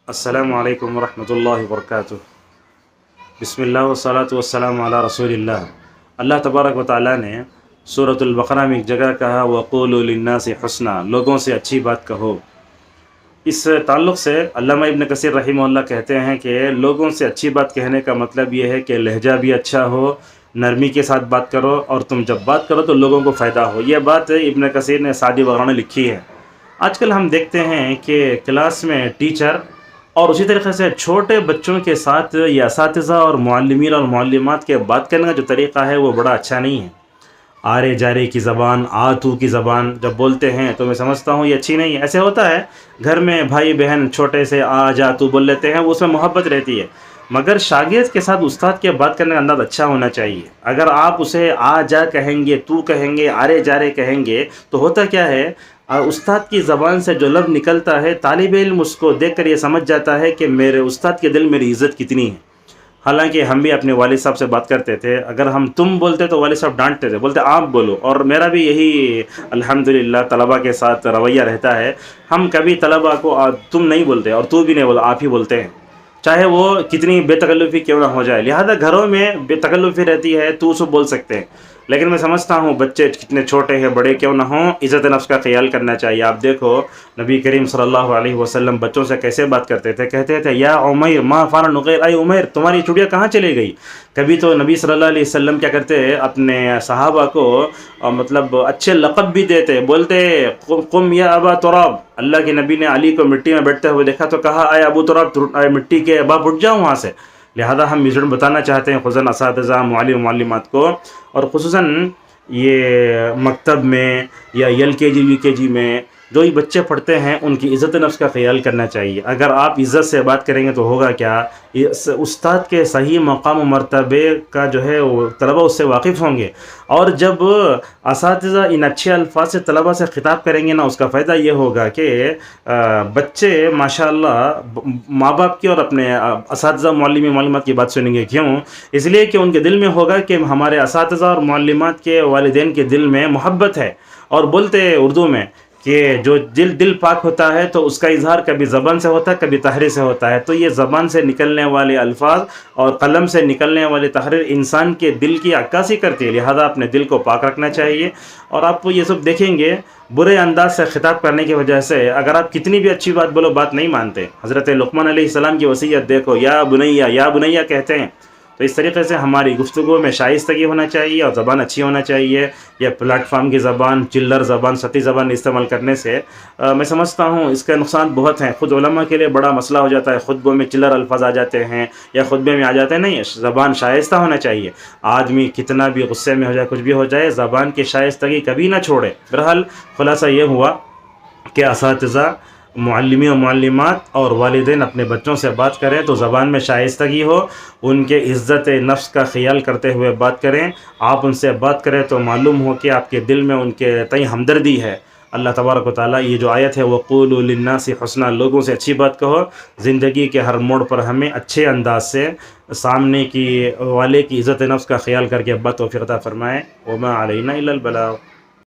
السلام علیکم ورحمۃ اللہ وبرکاتہ۔ بسم اللہ والصلاۃ والسلام علی رسول اللہ۔ اللہ تبارک و تعالیٰ نے سورۃ البقرہ میں ایک جگہ کہا وَقُولُوا لِلنَّاسِ حُسْنًا، لوگوں سے اچھی بات کہو۔ اس تعلق سے علامہ ابن کثیر رحمہ اللہ کہتے ہیں کہ لوگوں سے اچھی بات کہنے کا مطلب یہ ہے کہ لہجہ بھی اچھا ہو، نرمی کے ساتھ بات کرو، اور تم جب بات کرو تو لوگوں کو فائدہ ہو۔ یہ بات ابن کثیر نے سعدی وغیرہ نے لکھی ہے۔ آج کل ہم دیکھتے ہیں کہ کلاس میں ٹیچر اور اسی طریقے سے چھوٹے بچوں کے ساتھ یہ اساتذہ اور معلمین اور معلمات کے بات کرنے کا جو طریقہ ہے وہ بڑا اچھا نہیں ہے۔ آرے جارے کی زبان، آ تو کی زبان جب بولتے ہیں تو میں سمجھتا ہوں یہ اچھی نہیں ہے۔ ایسے ہوتا ہے گھر میں بھائی بہن چھوٹے سے آ جا تو بول لیتے ہیں، اس میں محبت رہتی ہے، مگر شاگرد کے ساتھ استاد کے بات کرنے کا انداز اچھا ہونا چاہیے۔ اگر آپ اسے آ جا کہیں گے، تو کہیں گے، آرے جارے کہیں گے تو ہوتا کیا ہے، استاد کی زبان سے جو لفظ نکلتا ہے طالب علم اس کو دیکھ کر یہ سمجھ جاتا ہے کہ میرے استاد کے دل میری عزت کتنی ہے۔ حالانکہ ہم بھی اپنے والد صاحب سے بات کرتے تھے، اگر ہم تم بولتے تو والد صاحب ڈانٹتے تھے، بولتے آپ بولو، اور میرا بھی یہی الحمدللہ طلباء کے ساتھ رویہ رہتا ہے۔ ہم کبھی طلباء کو تم نہیں بولتے اور تو بھی نہیں بولو، آپ ہی بولتے ہیں، چاہے وہ کتنی بے تکلفی کیوں نہ ہو جائے۔ لہذا گھروں میں بے تکلفی رہتی ہے، تو سب بول سکتے ہیں، لیکن میں سمجھتا ہوں بچے کتنے چھوٹے ہیں بڑے کیوں نہ ہوں، عزت نفس کا خیال کرنا چاہیے۔ آپ دیکھو نبی کریم صلی اللہ علیہ وسلم بچوں سے کیسے بات کرتے تھے، کہتے تھے یا عمیر ما فعل نغیر، اے عمیر تمہاری چڑیا کہاں چلے گئی۔ کبھی تو نبی صلی اللہ علیہ وسلم کیا کرتے اپنے صحابہ کو مطلب اچھے لقب بھی دیتے، بولتے قم یا ابا تراب۔ اللہ کے نبی نے علی کو مٹی میں بیٹھتے ہوئے دیکھا تو کہا اے ابو تراب، اے مٹی کے باپ اٹھ جاؤ وہاں سے۔ لہذا ہم یہ بتانا چاہتے ہیں خصوصاً اساتذہ معلم معلمات کو، اور خصوصاً یہ مکتب میں یا ایل کے جی یو کے جی میں جو ہی بچے پڑھتے ہیں ان کی عزت نفس کا خیال کرنا چاہیے۔ اگر آپ عزت سے بات کریں گے تو ہوگا کیا، استاد کے صحیح مقام و مرتبے کا جو ہے وہ طلبہ اس سے واقف ہوں گے، اور جب اساتذہ ان اچھے الفاظ سے طلبہ سے خطاب کریں گے نا، اس کا فائدہ یہ ہوگا کہ بچے ماشاءاللہ ماں باپ کی اور اپنے اساتذہ معلم معلومات کی بات سنیں گے۔ کیوں؟ اس لیے کہ ان کے دل میں ہوگا کہ ہمارے اساتذہ اور معلمات کے والدین کے دل میں محبت ہے، اور بولتے اردو میں کہ جو دل پاک ہوتا ہے تو اس کا اظہار کبھی زبان سے ہوتا ہے، کبھی تحریر سے ہوتا ہے۔ تو یہ زبان سے نکلنے والے الفاظ اور قلم سے نکلنے والے تحریر انسان کے دل کی عکاسی کرتی ہے، لہذا اپنے دل کو پاک رکھنا چاہیے۔ اور آپ یہ سب دیکھیں گے برے انداز سے خطاب کرنے کی وجہ سے اگر آپ کتنی بھی اچھی بات بولو بات نہیں مانتے۔ حضرت لقمان علیہ السلام کی وصیت دیکھو، یا بنیا یا بنیا کہتے ہیں۔ تو اس طریقے سے ہماری گفتگو میں شائستگی ہونا چاہیے اور زبان اچھی ہونا چاہیے۔ یہ پلیٹ فارم کی زبان، چلر زبان، سطحی زبان استعمال کرنے سے میں سمجھتا ہوں اس کے نقصان بہت ہیں۔ خود علماء کے لیے بڑا مسئلہ ہو جاتا ہے، خطبوں میں چلر الفاظ آ جاتے ہیں یا خطبے میں آ جاتے ہیں۔ نہیں، زبان شائستہ ہونا چاہیے۔ آدمی کتنا بھی غصے میں ہو جائے، کچھ بھی ہو جائے، زبان کی شائستگی کبھی نہ چھوڑے۔ بہرحال خلاصہ یہ ہوا کہ اساتذہ، معلمین و معلمات اور والدین اپنے بچوں سے بات کریں تو زبان میں شائستگی ہو، ان کے عزت نفس کا خیال کرتے ہوئے بات کریں۔ آپ ان سے بات کریں تو معلوم ہو کہ آپ کے دل میں ان کے تئیں ہمدردی ہے۔ اللہ تبارک و تعالیٰ یہ جو آیت ہے وَقُولُوا لِلنَّاسِ حُسْنًا، لوگوں سے اچھی بات کہو، زندگی کے ہر موڑ پر ہمیں اچھے انداز سے سامنے کی والے کی عزت نفس کا خیال کر کے بات توفیق عطا فرمائے۔ وَمَا عَلَيْنَا إِلَّا الْبَلَاغُ۔